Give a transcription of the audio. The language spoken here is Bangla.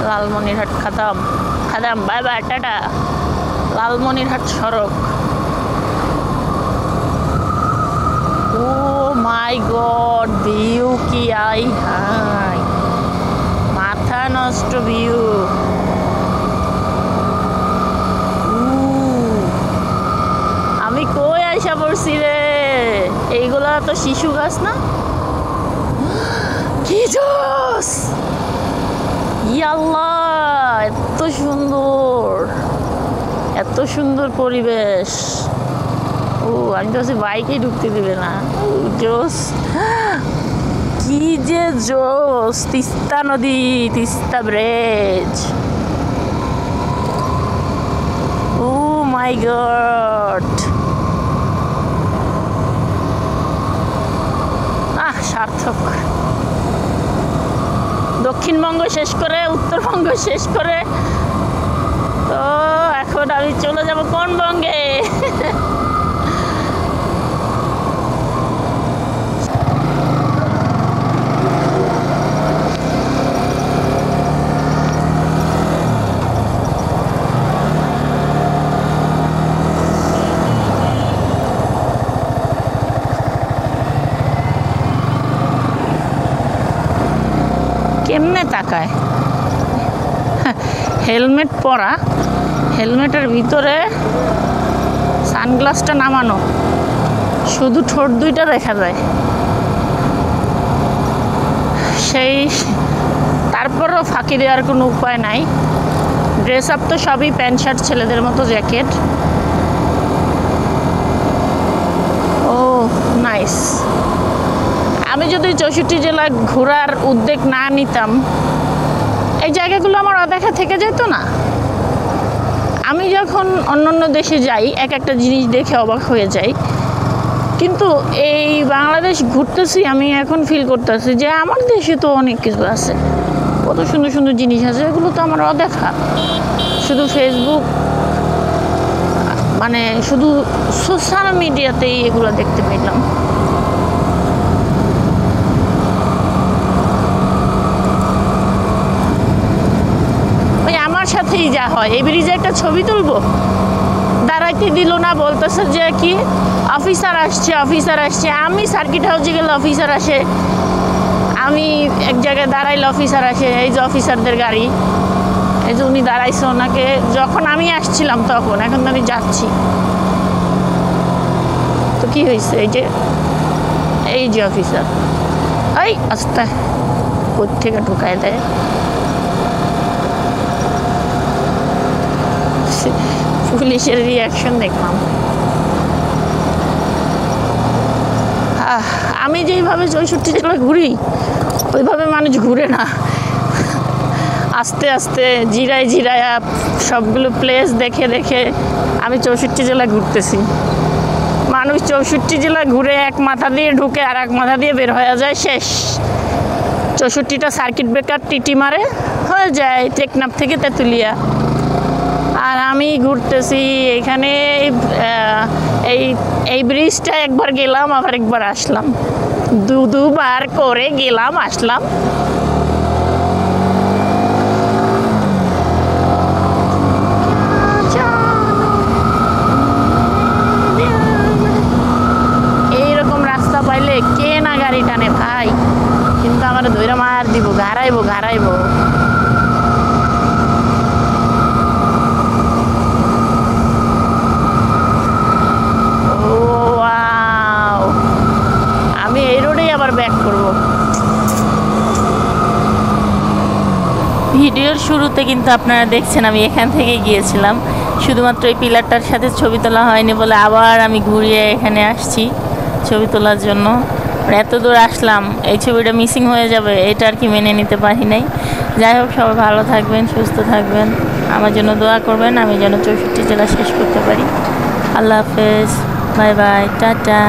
লালমনিরহাট খাদাম খাদাম, বাই বাই, টাটা। লালমনিরহাট সড়ক। ও মাই গড, ভিউ কি আই হাই, মাথা নষ্ট ভিউ। আমি কই আইসা পড়ছি রে, এইগুলা তো শিশু গাছ না? কি জোস, ইয়াল্লাহ, এত সুন্দর, এত সুন্দর পরিবেশ। ও আমি তো বাইকে ঢুকতে দিবে না। জোস, কি যে জোস, তিস্তা নদী, Teesta bridge. O my god, সার্থক। দক্ষিণবঙ্গ শেষ করে উত্তরবঙ্গ শেষ করে তো এখন আমি চলে যাব কোন বঙ্গে? কেমনে তাকায়, হেলমেট পরা, হেলমেটের ভিতরে সানগ্লাসটা নামানো, শুধু ঠোঁট দুইটা দেখা যায়। সেই তারপরও ফাঁকি দেওয়ার কোনো উপায় নাই। ড্রেস আপ তো সবই প্যান্ট শার্ট, ছেলেদের মতো জ্যাকেট। ও নাইস। আমি যদি 64 জেলা ঘোরার উদ্যোগ না নিতাম, এই জায়গাগুলো আমার অদেখা থেকে যেত না। আমি যখন অন্যান্য দেশে যাই, এক একটা জিনিস দেখে অবাক হয়ে যাই, কিন্তু এই বাংলাদেশ ঘুরতেছি, আমি এখন ফিল করতেছি যে আমার দেশে তো অনেক কিছু আছে, কত সুন্দর সুন্দর জিনিস আছে, এগুলো তো আমার অদেখা। শুধু ফেসবুক, মানে শুধু সোশ্যাল মিডিয়াতেই এগুলো দেখতে পেলাম। সাথেই যা হয়, এই ব্রিজে একটা ছবি তুলবো, দাঁড়াইতে দিল না, বলতেছে যে কি অফিসার আসছে, অফিসার আসছে। আমি সার্কিট হাউসে গেলে অফিসার আসে, আমি এক জায়গায় দাঁড়াইলে অফিসার আসে। এই যে অফিসারদের গাড়ি, এই যে উনি দাঁড়াইছে, ওনাকে যখন আমি আসছিলাম তখন, এখন তো আমি যাচ্ছি। তো কি হয়েছে, এই যে অফিসার, এই আস্তে কোত্থেকে ঢুকায় দেয়। পুলিশের রিয়াকশন দেখলাম। আমি যেইভাবে 64 জেলা ঘুরি, ওইভাবে মানুষ ঘুরে না। আস্তে আস্তে জিরায় জিরায় সবগুলো প্লেস দেখে দেখে আমি 64 জেলা ঘুরতেছি। মানুষ 64 জেলা ঘুরে এক মাথা দিয়ে ঢুকে আর এক মাথা দিয়ে বের হয়ে যায়, শেষ। 64টা সার্কিট ব্রেকার টিটি মারে, হয়ে যায় টেকনাফ থেকে তেঁতুলিয়া। আর আমি ঘুরতেছি এখানে, এই ব্রিজটা একবার গেলাম, আবার একবার আসলাম, দুবার করে গেলাম আসলাম। এইরকম রাস্তা পাইলে কে না গাড়ি টানে ভাই, কিন্তু আমার ধৈর্য মার দিব, ঘাড়াইবো ঘাড়াইবো। ভিডিওর শুরুতে কিন্তু আপনারা দেখছেন আমি এখান থেকে গিয়েছিলাম, শুধুমাত্র এই পিলারটার সাথে ছবি তোলা হয়নি বলে আবার আমি ঘুরিয়ে এখানে আসছি ছবি তোলার জন্য। এত দূর আসলাম, এই ছবিটা মিসিং হয়ে যাবে, এটা আর কি মেনে নিতে পারি নাই। যাই হোক, সবাই ভালো থাকবেন, সুস্থ থাকবেন, আমার জন্য দোয়া করবেন, আমি যেন 64 জেলা শেষ করতে পারি। আল্লাহ হাফেজ, বাই বাই, টাটা।